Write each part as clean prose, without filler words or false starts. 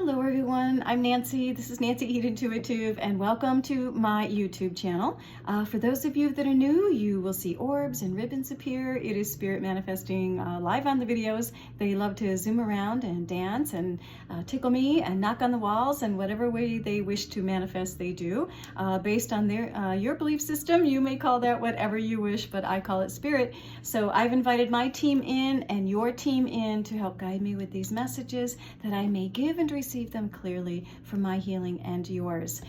Hello everyone, I'm Nancy. This is Nancy Eat Intuitive and welcome to my YouTube channel. For those of you that are new, you will see orbs and ribbons appear. It is Spirit manifesting live on the videos. They love to zoom around and dance and tickle me and knock on the walls, and whatever way they wish to manifest they do. Based on your belief system, you may call that whatever you wish, but I call it Spirit. So I've invited my team in and your team in to help guide me with these messages that I may give and receive them clearly for my healing and yours.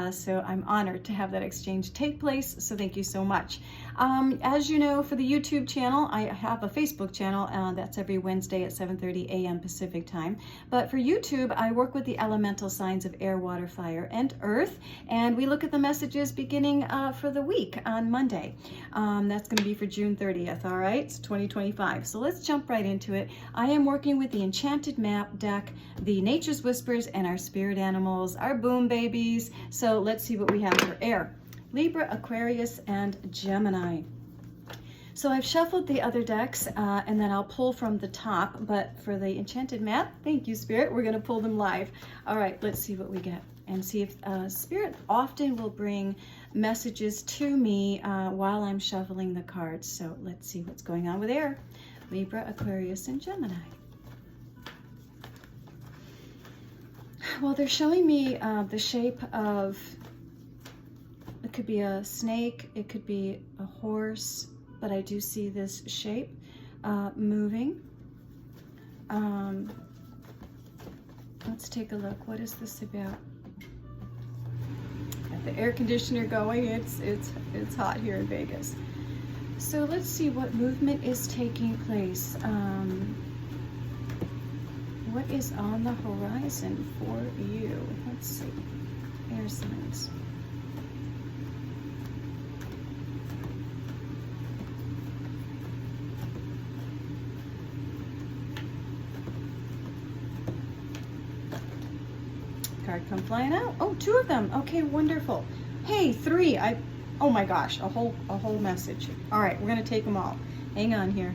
So I'm honored to have that exchange take place, so thank you so much. As you know, for the YouTube channel, I have a Facebook channel that's every Wednesday at 7:30 a.m. Pacific time. But for YouTube, I work with the elemental signs of air, water, fire, and earth, and we look at the messages beginning for the week on Monday. That's going to be for June 30th, all right? It's 2025. So let's jump right into it. I am working with the Enchanted Map deck, the Nature's Whispers, and our spirit animals, our boom babies. So let's see what we have for air. Libra, Aquarius, and Gemini. So I've shuffled the other decks and then I'll pull from the top, but for the Enchanted Map, thank you Spirit, we're going to pull them live. All right, let's see what we get and see if Spirit often will bring messages to me while I'm shuffling the cards. So let's see what's going on with air. Libra, Aquarius, and Gemini. Well, they're showing me the shape of, it could be a snake, it could be a horse, but I do see this shape moving. Let's take a look. What is this about? Got the air conditioner going. It's hot here in Vegas. So let's see what movement is taking place. What is on the horizon for you? Let's see. Air signs. Card come flying out. Oh, two of them. Okay, wonderful. Hey, three. Oh my gosh, a whole message. All right, we're gonna take them all. Hang on here.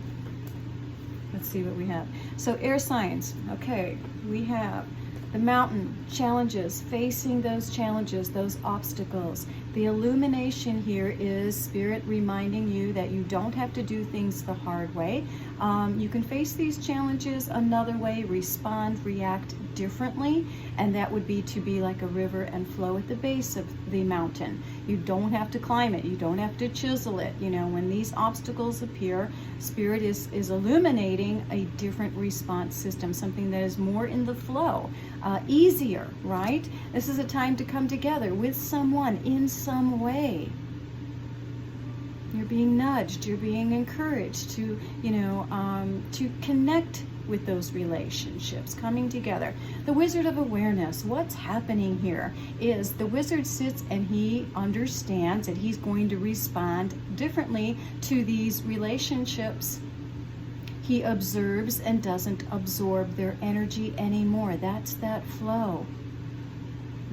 Let's see what we have. So air signs. Okay, we have the mountain, challenges, facing those challenges, those obstacles. The illumination here is Spirit reminding you that you don't have to do things the hard way. You can face these challenges another way, respond, react differently, and that would be to be like a river and flow at the base of the mountain. You don't have to climb it. You don't have to chisel it. You know, when these obstacles appear, Spirit is illuminating a different response system, something that is more in the flow. Easier, right? This is a time to come together with someone in some way. You're being nudged, you're being encouraged to, to connect with those relationships, coming together. The Wizard of Awareness, what's happening here is the wizard sits and he understands that he's going to respond differently to these relationships. He observes and doesn't absorb their energy anymore. That's that flow.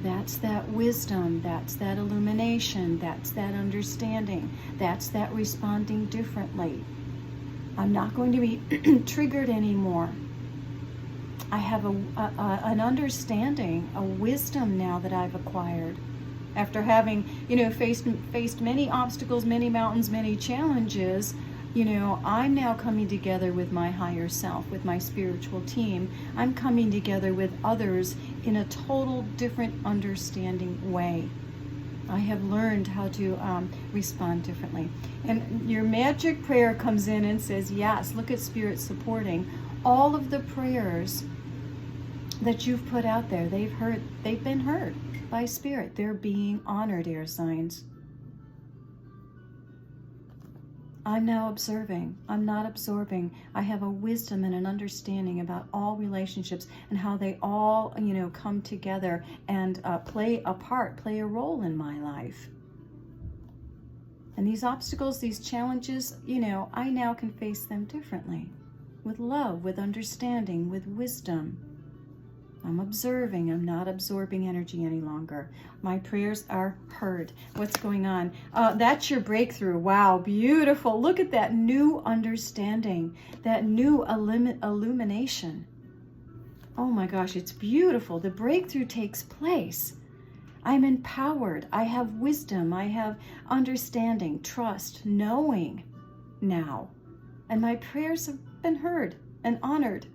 That's that wisdom. That's that illumination. That's that understanding. That's that responding differently. I'm not going to be triggered anymore. I have an understanding, a wisdom now that I've acquired. After having, faced many obstacles, many mountains, many challenges, I'm now coming together with my higher self, with my spiritual team. I'm coming together with others in a total different understanding way. I have learned how to respond differently. And your magic prayer comes in and says, yes, look at Spirit supporting all of the prayers that you've put out there. They've been heard by Spirit. They're being honored, air signs. I'm now observing. I'm not absorbing. I have a wisdom and an understanding about all relationships and how they all, come together and play a part, play a role in my life. And these obstacles, these challenges, I now can face them differently, with love, with understanding, with wisdom. I'm observing. I'm not absorbing energy any longer. My prayers are heard. What's going on? That's your breakthrough. Wow, beautiful. Look at that new understanding, that new illumination. Oh my gosh, it's beautiful. The breakthrough takes place. I'm empowered. I have wisdom. I have understanding, trust, knowing now. And my prayers have been heard and honored.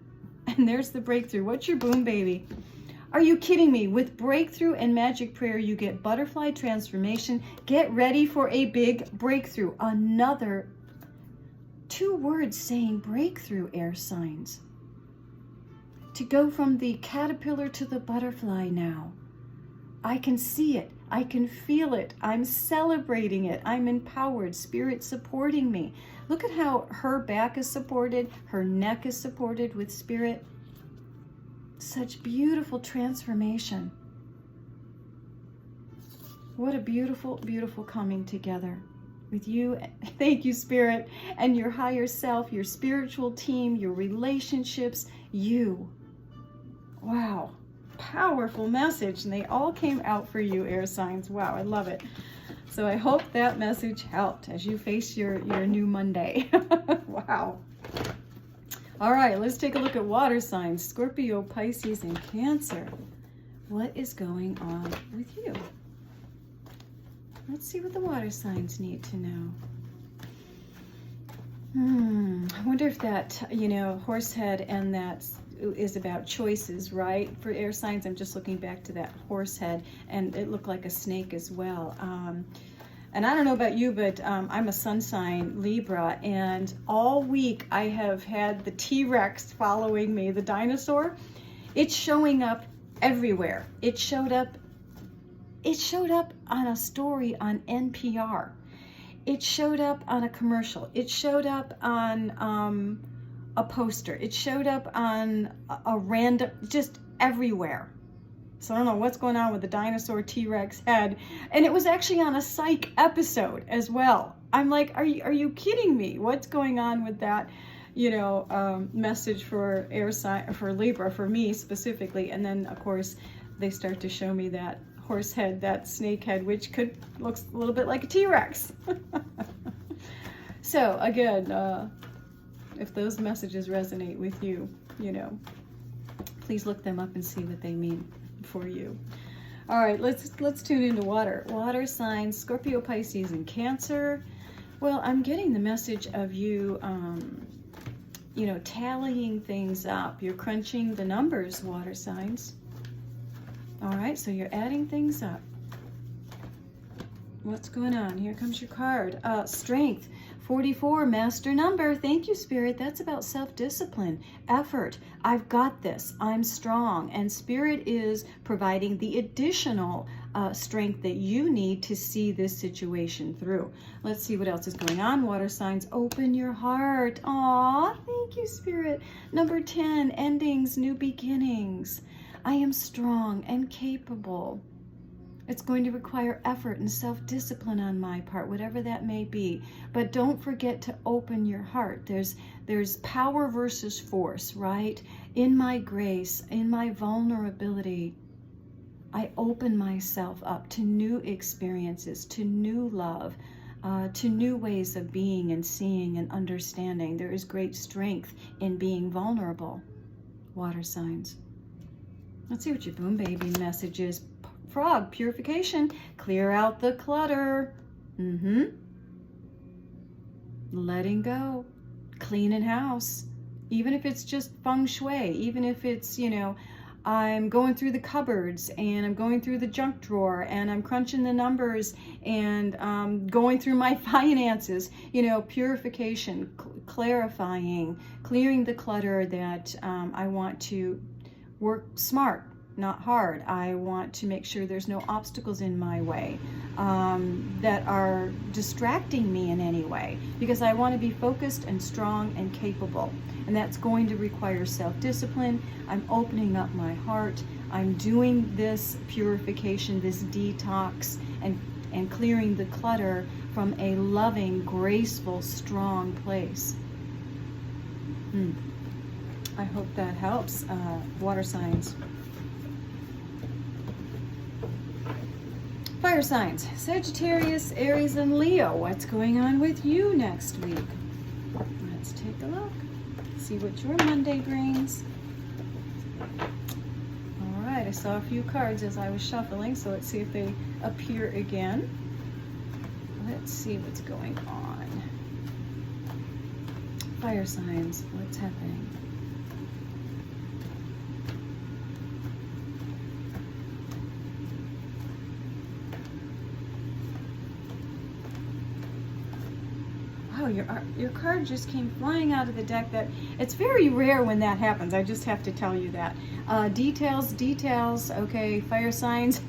And there's the breakthrough. What's your boom, baby? Are you kidding me? With breakthrough and magic prayer, you get butterfly transformation. Get ready for a big breakthrough. Another 2 words saying breakthrough, air signs. To go from the caterpillar to the butterfly now. I can see it. I can feel it. I'm celebrating it. I'm empowered. Spirit supporting me. Look at how her back is supported. Her neck is supported with spirit. Such beautiful transformation. What a beautiful, beautiful coming together with you. Thank you, Spirit, and your higher self, your spiritual team, your relationships, you. Wow. Powerful message, and they all came out for you, air signs. Wow, I love it. So I hope that message helped as you face your new Monday. Wow. All right, let's take a look at water signs. Scorpio, Pisces, and Cancer. What is going on with you? Let's see what the water signs need to know. I wonder if that, horse head and that is about choices, right? For air signs, I'm just looking back to that horse head, and it looked like a snake as well. And I don't know about you, but I'm a sun sign, Libra, and all week I have had the T-Rex following me, the dinosaur. It's showing up everywhere. It showed up on a story on NPR. It showed up on a commercial. It showed up on a poster. It showed up on a random, just everywhere. So I don't know what's going on with the dinosaur T-Rex head. And it was actually on a psych episode as well. I'm like, are you kidding me? What's going on with that, message for air sign, for Libra, for me specifically? And then of course they start to show me that horse head, that snake head, which looks a little bit like a T-Rex. So again, if those messages resonate with you, please look them up and see what they mean for you. All right, let's tune into water. Water signs, Scorpio, Pisces, and Cancer. Well, I'm getting the message of you, tallying things up. You're crunching the numbers, water signs. All right, so you're adding things up. What's going on? Here comes your card. Strength, 44, master number. Thank you, Spirit. That's about self-discipline, effort. I've got this. I'm strong. And Spirit is providing the additional strength that you need to see this situation through. Let's see what else is going on. Water signs, open your heart. Aw, thank you, Spirit. Number 10, endings, new beginnings. I am strong and capable. It's going to require effort and self-discipline on my part, whatever that may be. But don't forget to open your heart. There's power versus force, right? In my grace, in my vulnerability, I open myself up to new experiences, to new love, to new ways of being and seeing and understanding. There is great strength in being vulnerable. Water signs. Let's see what your boom baby message is. Frog, purification, clear out the clutter. Letting go, cleaning house. Even if it's just feng shui, even if it's, I'm going through the cupboards and I'm going through the junk drawer and I'm crunching the numbers and going through my finances, purification, clarifying, clearing the clutter that I want to work smart, not hard. I want to make sure there's no obstacles in my way that are distracting me in any way, because I want to be focused and strong and capable. And that's going to require self-discipline. I'm opening up my heart. I'm doing this purification, this detox, and clearing the clutter from a loving, graceful, strong place. I hope that helps, water signs. Fire signs, Sagittarius, Aries, and Leo. What's going on with you next week? Let's take a look. See what your Monday brings. I saw a few cards as I was shuffling, so let's see if they appear again. Let's see what's going on. Fire signs, what's happening? Wow, your card just came flying out of the deck. That it's very rare when that happens. I just have to tell you that. Details. Okay, fire signs.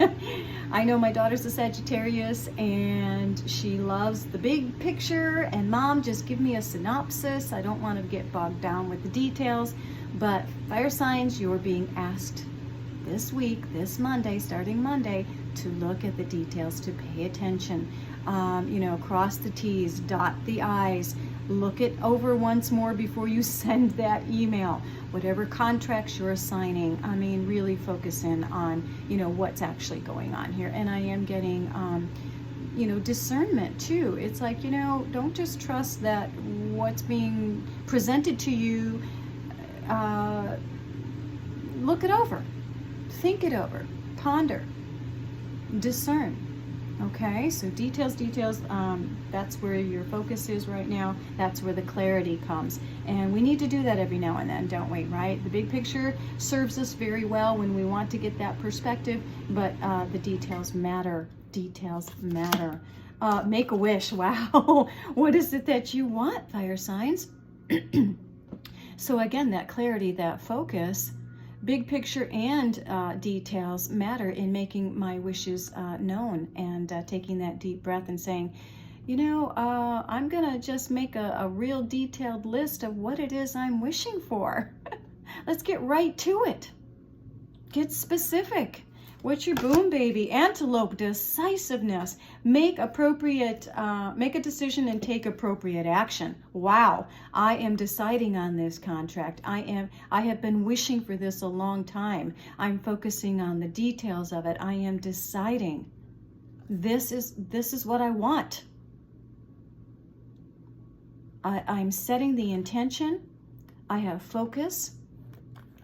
I know my daughter's a Sagittarius, and she loves the big picture. And Mom, just give me a synopsis. I don't want to get bogged down with the details. But fire signs, you're being asked this week, this Monday, starting Monday, to look at the details, to pay attention. Cross the T's, dot the I's, look it over once more before you send that email. Whatever contracts you're signing, I mean, really focus in on, what's actually going on here. And I am getting, discernment too. It's like, don't just trust that what's being presented to you. Look it over, think it over, ponder, discern. Okay, so details, that's where your focus is right now. That's where the clarity comes. And we need to do that every now and then, don't we, right? The big picture serves us very well when we want to get that perspective, but the details matter. Details matter. Make a wish. Wow. What is it that you want, fire signs? So again, that clarity, that focus, big picture and details matter in making my wishes known, and taking that deep breath and saying, I'm gonna just make a real detailed list of what it is I'm wishing for. Let's get right to it. Get specific. What's your boom, baby? Antelope, decisiveness. Make a decision and take appropriate action. Wow, I am deciding on this contract. I have been wishing for this a long time. I'm focusing on the details of it. I am deciding. This is what I want. I'm setting the intention. I have focus.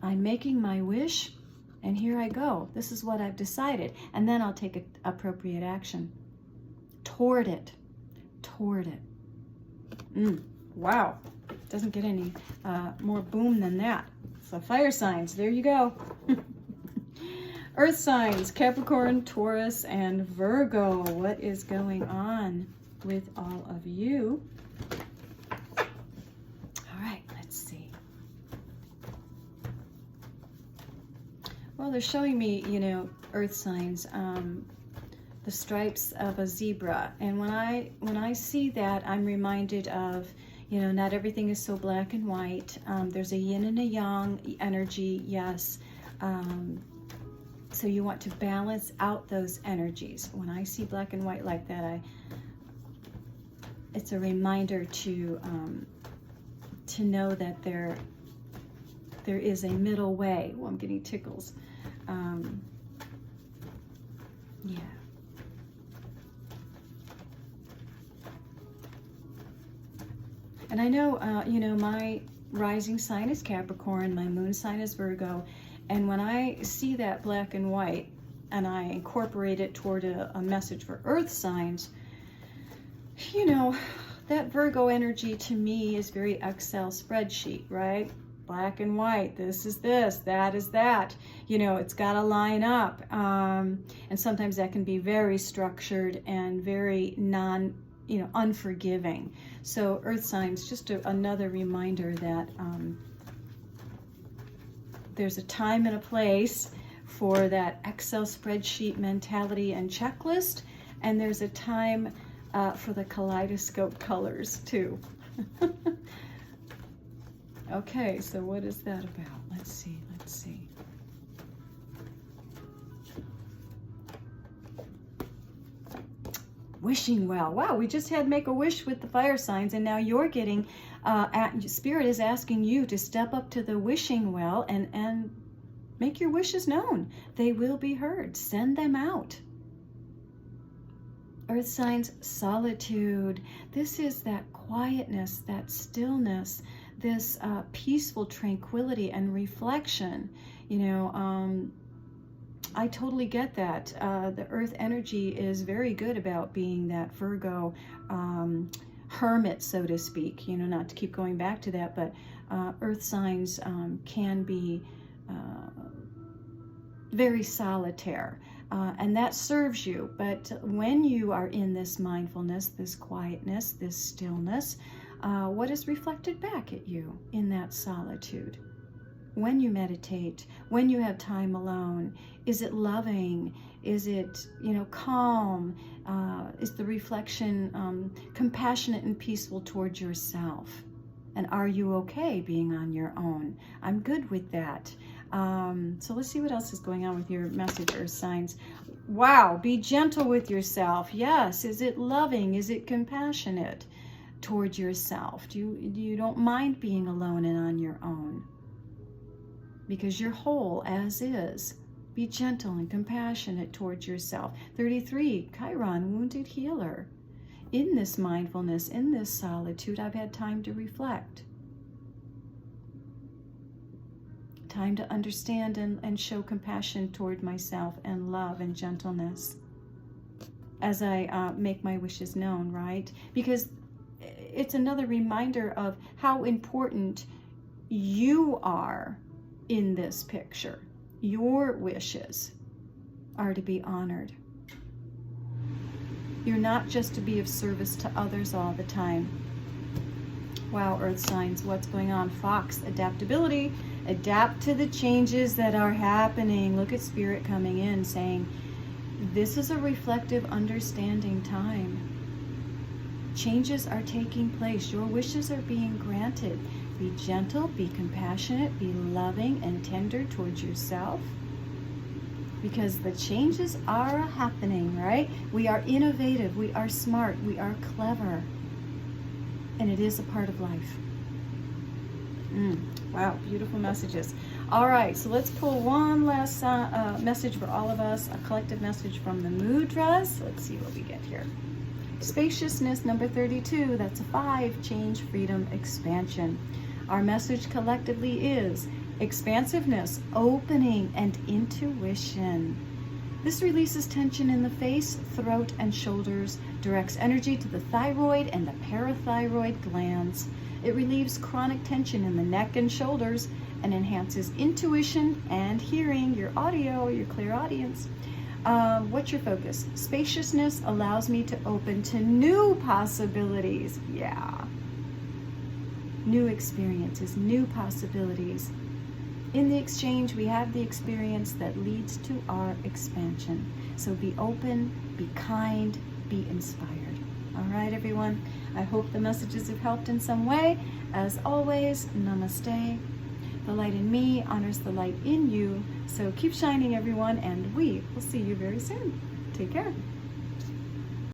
I'm making my wish. And here I go. This is what I've decided. And then I'll take appropriate action toward it. Wow. Doesn't get any more boom than that. So fire signs, there you go. Earth signs, Capricorn, Taurus, and Virgo. What is going on with all of you? All right, let's see. Well, they're showing me, earth signs, the stripes of a zebra. And when I see that, I'm reminded of, not everything is so black and white. There's a yin and a yang energy, yes. So you want to balance out those energies. When I see black and white like that, it's a reminder to know that there is a middle way. Well, I'm getting tickles. Yeah. And I know, my rising sign is Capricorn, my moon sign is Virgo, and when I see that black and white and I incorporate it toward a message for earth signs, that Virgo energy to me is very Excel spreadsheet, right? Black and white, this is this, that is that. It's got to line up. And sometimes that can be very structured and very unforgiving. So earth signs, just another reminder that there's a time and a place for that Excel spreadsheet mentality and checklist. And there's a time for the kaleidoscope colors too. Okay, so what is that about? Let's see. Wishing well. Wow, we just had make a wish with the fire signs, and now you're getting, Spirit is asking you to step up to the wishing well and make your wishes known. They will be heard. Send them out. Earth signs, solitude. This is that quietness, that stillness, this peaceful tranquility and reflection. I totally get that. The earth energy is very good about being that Virgo hermit, so to speak. You know, not to keep going back to that, but earth signs can be very solitaire. And that serves you. But when you are in this mindfulness, this quietness, this stillness, what is reflected back at you in that solitude? When you meditate, when you have time alone, is it loving? Is it, calm? Is the reflection compassionate and peaceful towards yourself? And are you okay being on your own? I'm good with that. So let's see what else is going on with your message, earth signs. Wow, be gentle with yourself. Yes, is it loving? Is it compassionate towards yourself? Do you don't mind being alone and on your own? Because you're whole as is. Be gentle and compassionate towards yourself. 33, Chiron, wounded healer. In this mindfulness, in this solitude, I've had time to reflect. Time to understand and show compassion toward myself and love and gentleness as I make my wishes known, right? Because it's another reminder of how important you are in this picture. Your wishes are to be honored. You're not just to be of service to others all the time. Wow, earth signs, what's going on? Fox, adaptability. Adapt to the changes that are happening. Look at spirit coming in saying, this is a reflective, understanding time. Changes are taking place. Your wishes are being granted. Be gentle, be compassionate, be loving and tender towards yourself. Because the changes are happening, right? We are innovative, we are smart, we are clever. And it is a part of life. Wow, beautiful messages. All right, so let's pull one last message for all of us, a collective message from the mudras. Let's see what we get here. Spaciousness, number 32, that's a 5, change, freedom, expansion. Our message collectively is expansiveness, opening, and intuition. This releases tension in the face, throat, and shoulders, directs energy to the thyroid and the parathyroid glands. It relieves chronic tension in the neck and shoulders and enhances intuition and hearing, your audio, your clairaudience. What's your focus? Spaciousness allows me to open to new possibilities. Yeah. New experiences, new possibilities. In the exchange, we have the experience that leads to our expansion. So be open, be kind, be inspired. All right, everyone. I hope the messages have helped in some way. As always, namaste. The light in me honors the light in you. So keep shining, everyone, and we will see you very soon. Take care.